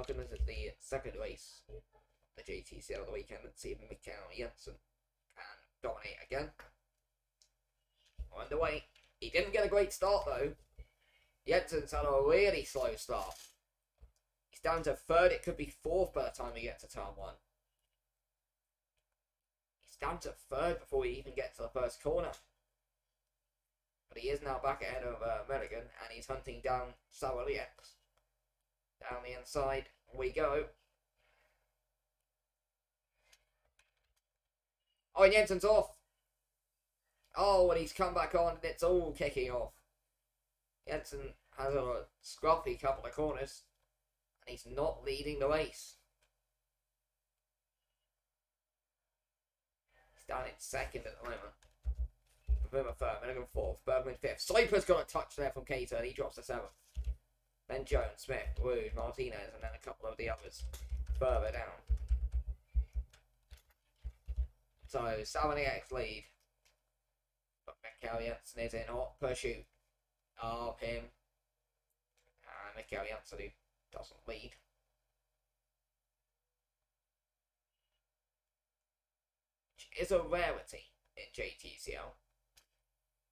Malcolm. This is the second race of the JTCL the weekend. Let's see if Mikael Jensen can dominate again. On the way. He didn't get a great start though. Jensen's had a really slow start. He's down to third. It could be fourth by the time we get to turn one. He's down to third before we even get to the first corner. But he is now back ahead of Milligan, and he's hunting down Sawalieks. Down the inside we go. Oh, and Jensen's off. Oh, and he's come back on, and it's all kicking off. Jensen has a scruffy couple of corners, and he's not leading the race. He's down in second at the moment. Boomer third, Milligan fourth, Bergman fifth. Soiper's got a touch there from Cater, and he drops to seventh. Then Jones, Smith, Wood, Martinez, and then a couple of the others further down. So, Savaniak's lead. But Mikael Jensen is in hot pursuit of him. And Mikael Jensen, who doesn't lead. Which is a rarity in JTCL.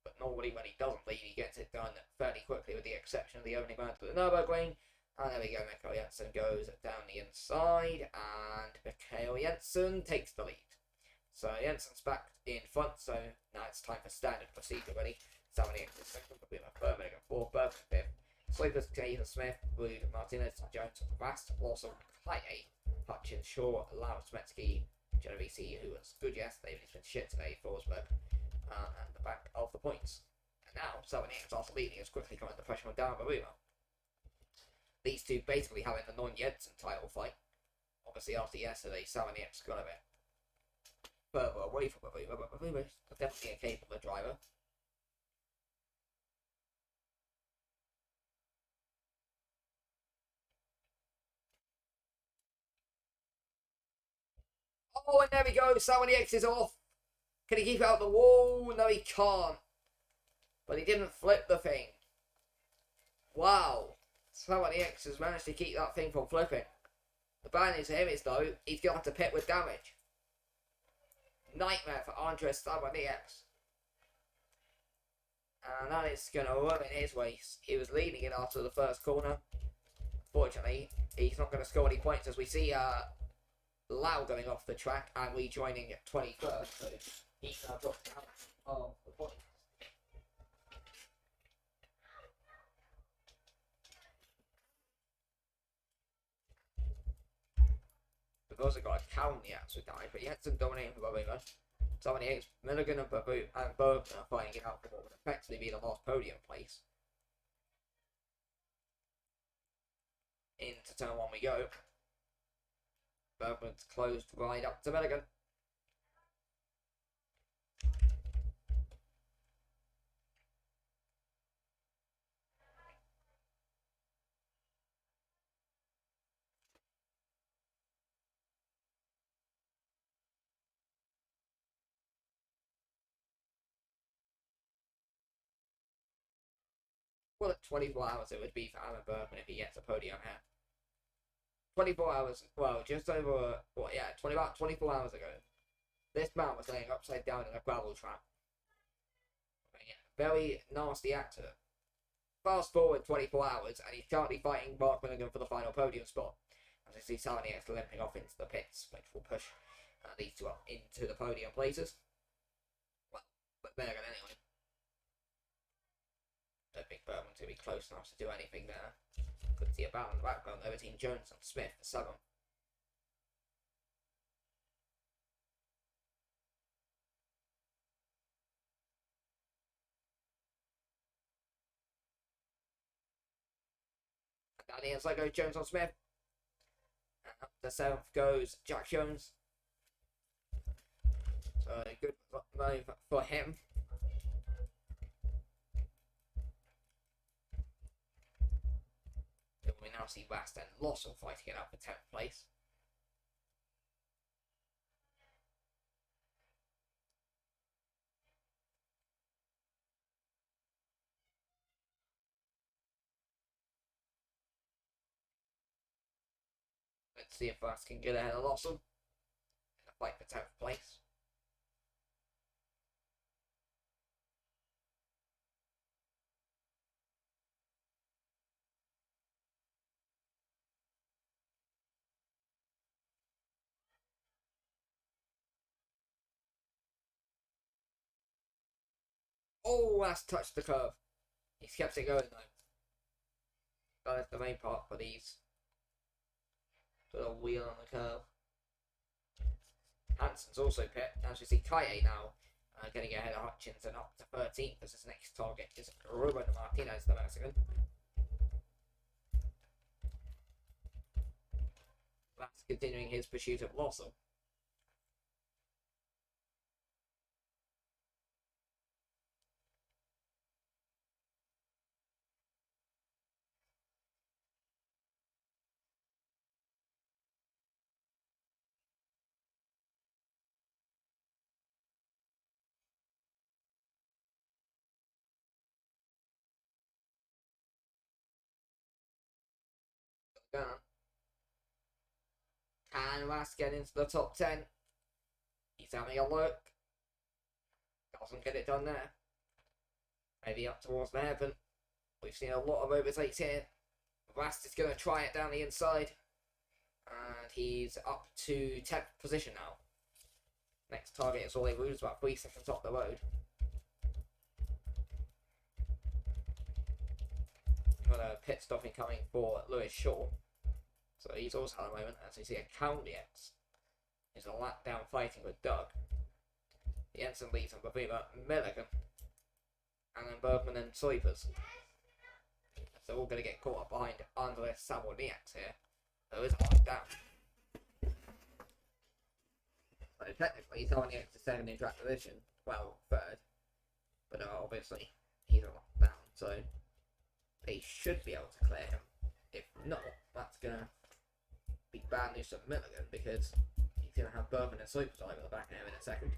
But normally when he doesn't lead, he gets it done fairly quickly, with the exception of the opening round to the Nürburgring. And there we go, Mikael Jensen goes down the inside, and Mikael Jensen takes the lead. So Jensen's back in front, so now it's time for standard procedure ready. Savaniak is second, third, Milligan fourth, Bergman fifth. Sleepers, Cater, Smith, Wood, Martinez, Jones, Rast, Lawson, Clyde, Hutchins, Shaw, Lau, Smetsky, Genovese, who was good yesterday, but he's been shit today, Forsberg. And the back of the points. And now Savaniak is also leading as quickly coming under pressure on down Baruma. These two basically having the non-Jensen title fight. Obviously after yesterday, Savaniak's got a bit further away from Baruma, but Baruma's definitely a capable driver. Oh, and there we go, Savaniak is off. Can he keep out the wall? No, he can't. But he didn't flip the thing. Wow. Savaniak has managed to keep that thing from flipping. The bad news for him is, though, he's going to have to pit with damage. Nightmare for Andres Savaniak. And that is going to ruin his race. He was leading it after the first corner. Fortunately, he's not going to score any points as we see Lau going off the track and rejoining at 23rd. So he's now dropped out of the points. We've also got a Cowan Yats with die, but Jensen dominating for Baruma. Savaniak, Milligan and Bergman are fighting it out for what would effectively be the last podium place. Into turn one we go. Bergman's closed right up to Milligan. Well, at 24 hours it would be for Alan Bergman if he gets a podium here. 24 hours, well, just over, what, yeah, about 24 hours ago, this man was laying upside down in a gravel trap. Very nasty accident. Fast forward 24 hours, and he's currently fighting Mark Milligan for the final podium spot. As we see Savaniak limping off into the pits, which will push these two up into the podium places. Well, but Milligan anyway. Don't think Bergman to be close enough to do anything there. Could see a battle in the background there between Jones and Smith for 7. And down the inside goes Jones on Smith. And up the 7th goes Jack Jones. So a good move for him. We now see Rast and Lawson fighting it out for 10th place. Let's see if Vass can get ahead of Lossell in the fight for 10th place. Oh, that's touched the curve. He's kept it going though. That is the main part for these. Sort of wheel on the curve. Hansen's also pit. As you see, Kaye now getting ahead of Hutchinson up to 13th as his next target is Ruben Martinez, the Mexican. That's continuing his pursuit of Lossell. Can Ras get into the top 10? He's having a look. Doesn't get it done there. Maybe up towards the hairpin. We've seen a lot of overtakes here. Rast is going to try it down the inside. And he's up to 10th position now. Next target is Ollie Woods, about 3 seconds off the road. Got a pit stop incoming for Lewis Shaw. So he's also had a moment, as we see a County-X is a lap down fighting with Doug. Jensen leads on Bavima, Milligan, and then Bergman and Soipers. So we're going to get caught up behind Andres Saboniacs here. There is a lap down. So technically, Saboniacs is second in track position, well, third. But obviously, he's a lap down, so they should be able to clear him. If not, that's going to be bad news for Milligan, because he's going to have Bergman and Soipers over the back of him in a second.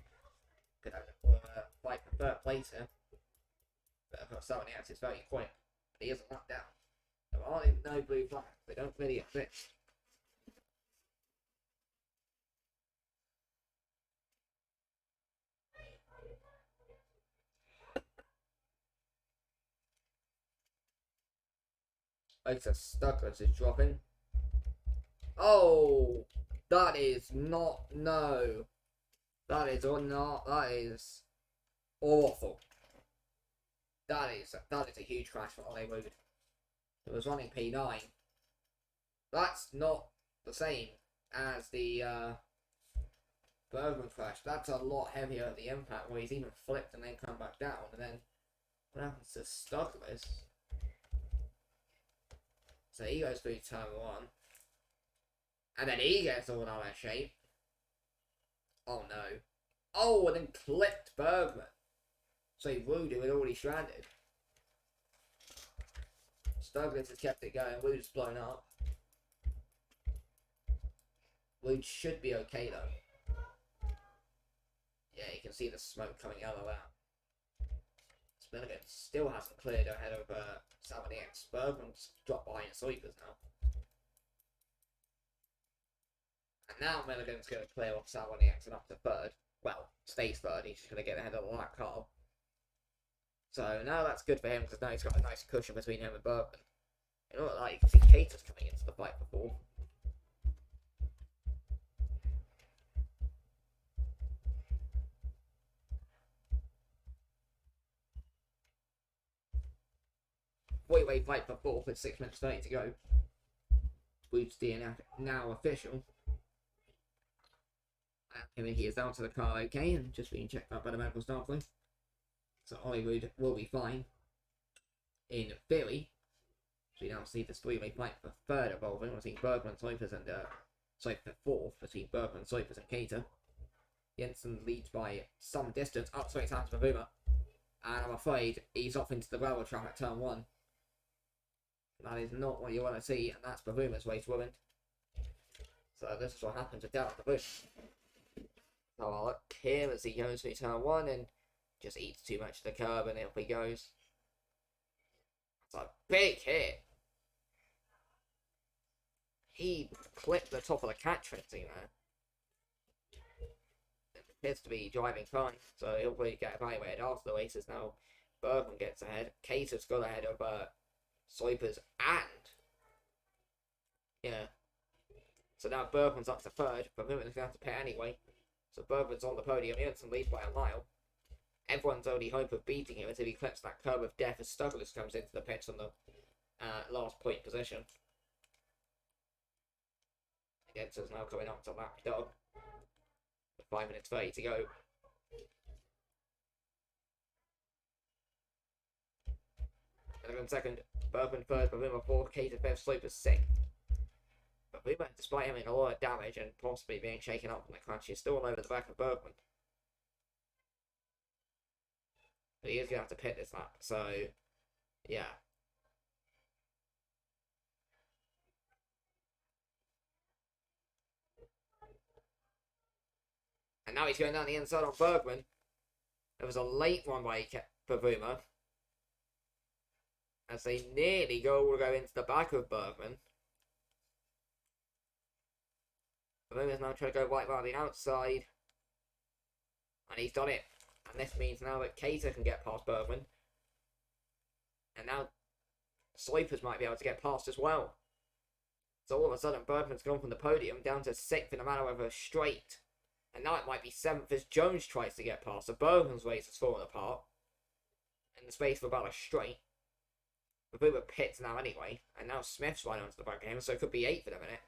Could have a fight for third place here. But of course, Saboniacs is very quick. But he isn't knocked down. There aren't even no blue flags. They don't really exist. Otis Douglas is dropping. Oh, that is not, no. That is not, that is awful. That is a huge crash for Hollywood. It was running P9. That's not the same as the Bergman crash. That's a lot heavier at the impact, where he's even flipped and then come back down. And then what happens to Douglas? So he goes through turn 1. And then he gets all out of shape. Oh no. Oh, and then clipped Bergman. So Wood, who had already stranded. Douglas has kept it going. Wood's blown up. Wood should be okay though. Yeah, you can see the smoke coming out of that. Milligan still hasn't cleared ahead of Saboniacs. Bergman's dropped behind Soipers now. And now Milligan's going to clear off Saboniacs and up to third. Well, stays third. He's just going to get ahead of the lap car. So now that's good for him, because now he's got a nice cushion between him and Bergman. You know what, like, you can see Cater's coming into the fight before. Four-way fight for fourth with 6 minutes 30 to go. Wood's DNF now official. And he is down to the car okay, and just being checked out by the medical staff. So Hollywood will be fine. In theory. So we now see this three-way fight for third evolving. We're seeing Bergman, Soipers, and sorry, for fourth between Bergman, Soipers, and Cater. Jensen leads by some distance. Up 20 times for Boomer. And I'm afraid he's off into the gravel trap at turn 1. That is not what you want to see, and that's Bavuma's race ruined. So this is what happens with Derek the Bush. So I'll look here as he goes through turn 1 and just eats too much of the curb, and off he goes. It's a big hit. He clipped the top of the catch fencing there. It appears to be driving fine, so he'll probably get evaluated after the races now. Bergman gets ahead. Cater's got ahead of Sleepers and yeah. So now Bergman's up to third, but Bergman's going to have to pit anyway. So Bergman's on the podium. Jensen leads by a mile. Everyone's only hope of beating him until he clips that curb of death as Douglas comes into the pits on the last point position. Jensen's now coming up to lap dog. 5 minutes 30 to go. Bergman second, Bergman third, Bavuma fourth, Cater fifth, Sloper sixth. Bavuma, despite having a lot of damage and possibly being shaken up from the crash, is still all over the back of Bergman. But he is going to have to pit this lap, so yeah. And now he's going down the inside on Bergman. There was a late one by Bavuma, as they nearly go into the back of Bergman. Bavuma's now trying to go right around the outside. And he's done it. And this means now that Cater can get past Bergman. And now Sleepers might be able to get past as well. So all of a sudden Bergman's gone from the podium down to 6th in a matter of a straight. And now it might be 7th as Jones tries to get past. So Bergman's race has fallen apart in the space of about a straight. Bavuma pits now anyway. And now Smith's right onto the back of him. So it could be 8th in a minute.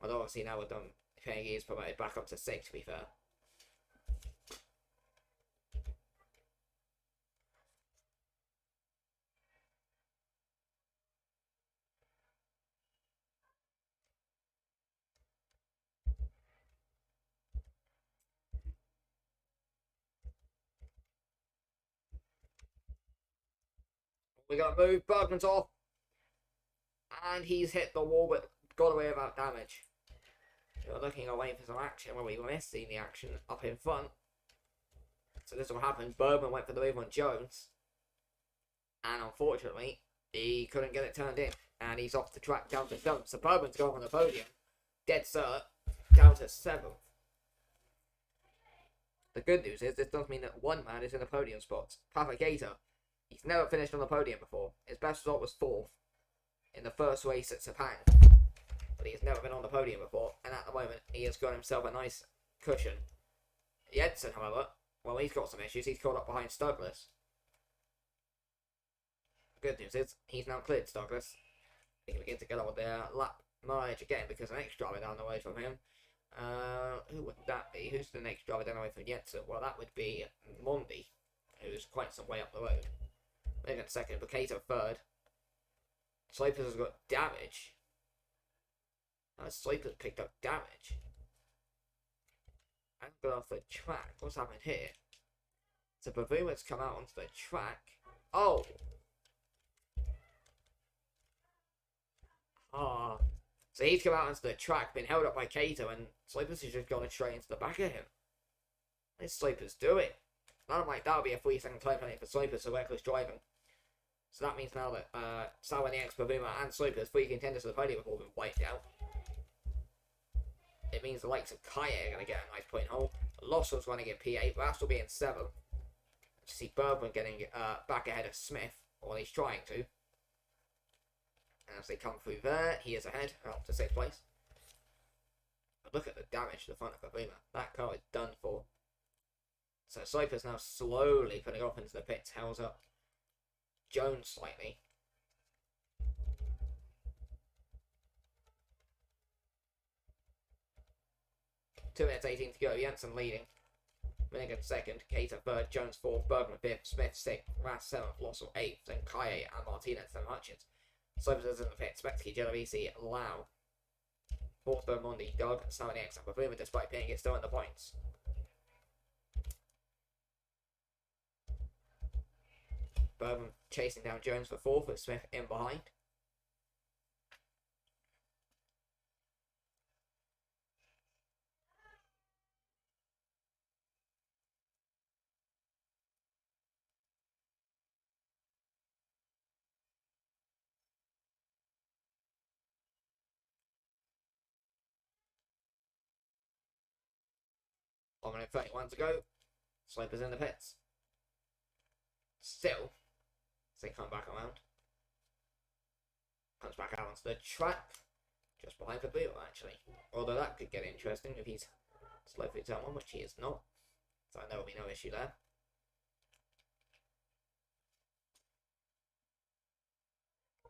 Although obviously now we're done. He is promoted back up to 6th, to be fair. We got to move. Bergman's off. And he's hit the wall but got away without damage. We're looking away for some action when we missed seeing the action up in front. So this will happen. Bergman went for the move on Jones. And unfortunately, he couldn't get it turned in. And he's off the track down to 7th. So Bergman's gone on the podium. Dead cert. Down to 7th. The good news is this does mean that one man is in the podium spots. Papa Gator. He's never finished on the podium before. His best result was 4th in the first race at Sepang. But he's never been on the podium before. And at the moment, he has got himself a nice cushion. Jensen, however, well, he's got some issues. He's caught up behind Douglas. The good news is he's now cleared Douglas. He can begin to get on with their lap mileage again because the next driver down the way from him. Who would that be? Who's the next driver down the way from Jensen? Well, that would be Mondi, who's quite some way up the road. Megan second, Bucato third. Sleepers has got damage. Sleepers picked up damage. And got off the track. What's happened here? So Bavuma's come out onto the track. Oh! So he's come out onto the track, been held up by Cato, and Sleepers has just gone straight into the back of him. What is Sleepers doing? Not like that would be a 3-second time penalty for Sleepers, so reckless driving. So that means now that Sawa, the Bavuma, and Sleepers, 3 contenders for the podium, have all been wiped out. It means the likes of Kaya are going to get a nice point hole. Loss running in P8, but that's will be in 7th. You see Bergman getting back ahead of Smith, or he's trying to. And as they come through there, he is ahead, up to 6th place. But look at the damage to the front of Bavuma. That car is done for. So Sleepers now slowly putting off into the pits, hells up Jones slightly. Two minutes 18 to go. Jensen leading. Minigan second. Cater third. Jones fourth. Bergman fifth. Smith sixth. Rass seventh. Lossell eighth. Then Kaye and Martinez and Hutchins. Slopers in the pit. Spetsky, Genovese, Lau. Fourth, Bermondi, Doug, Sammy X, and Bavuma, despite being it still in the points. Bergman chasing down Jones for fourth, with Smith in behind. 1 minute 31 to go. Sloper's in the pits. Still, as they come back around. Comes back out onto the track. Just behind the wheel, actually. Although that could get interesting if he's slow through turn 1, which he is not. So there will be no issue there.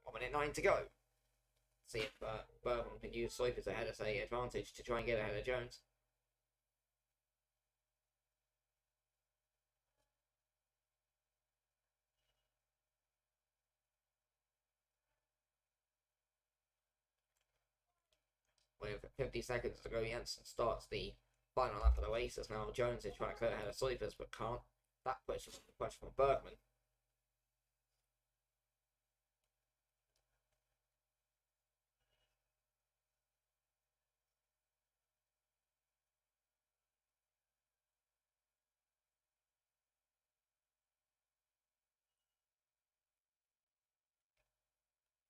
One minute 9 to go. See if Bergman can use Sloper's ahead as an advantage to try and get ahead of Jones. With 50 seconds to go, Jensen starts the final lap of the race as now Jones is trying to clear ahead of Sleepers but can't. That puts the question from Bergman.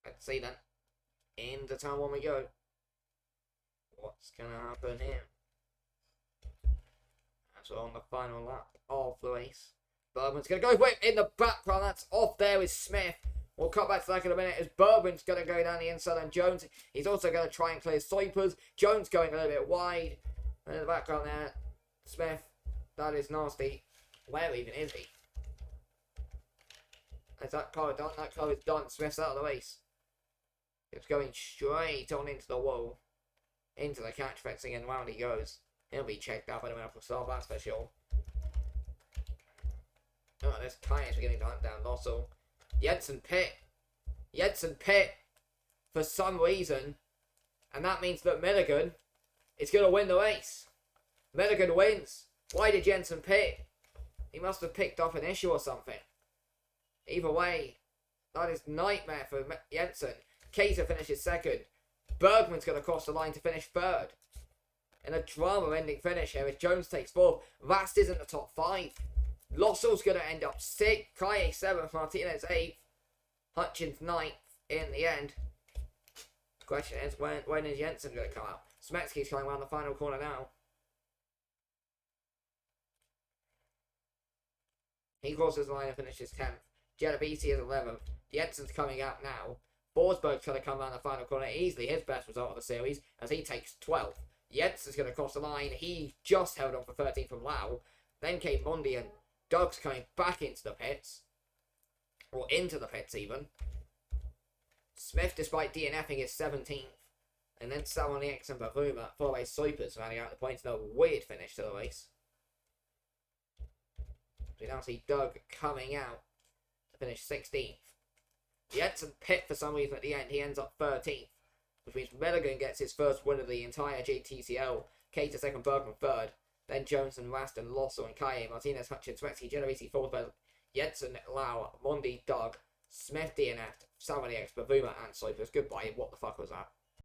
Let's see then. Into turn 1 we go. What's going to happen here? As we're on the final lap of the race. Bergman's going to go whip in the background. That's off there with Smith. We'll cut back to that in a minute as Bergman's going to go down the inside and Jones. He's also going to try and clear Sleepers. Jones going a little bit wide. And in the background there, Smith. That is nasty. Where even is he? Is that car done? That car is done. Smith's out of the race. It's going straight on into the wall. Into the catch fencing and round he goes. He'll be checked up in a minute for start, that's for sure. Oh, this tyres beginning to hunt down Lossell. Jensen pit. Jensen pit for some reason. And that means that Milligan is going to win the race. Milligan wins. Why did Jensen pit? He must have picked off an issue or something. Either way, that is nightmare for Jensen. Kaiser finishes second. Bergman's going to cross the line to finish third. In a drama-ending finish here as Jones takes fourth. Rast is in the top 5. Lossell's going to end up 6th. Kaye 7th. Martinez 8th. Hutchins 9th in the end. The question is, when is Jensen going to come out? Smetsky's going around the final corner now. He crosses the line and finishes 10th. Genovese is 11th. Jensen's coming out now. Forsberg's going to come around the final corner. Easily his best result of the series as he takes 12th. Jensen's going to cross the line. He just held on for 13th from Lau. Then came Mundi and Doug's coming back into the pits. Or into the pits even. Smith, despite DNFing, is 17th. And then Salonier and Baruma, followed by Soipers, rounding out the points in a weird finish to the race. We now see Doug coming out to finish 16th. Jensen pit for some reason at the end. He ends up 13th. Which means Milligan gets his first win of the entire JTCL. Cater second, Bergman third. Then Jones and Raston, Lossell and Kaye, Martinez, Hutchins, Swetsky, Genovese, Forsberg, Jensen, Lau, Mundi, Doug, Smith, DNF, Salmonier, Bavuma, and Soipers. Goodbye. What the fuck was that?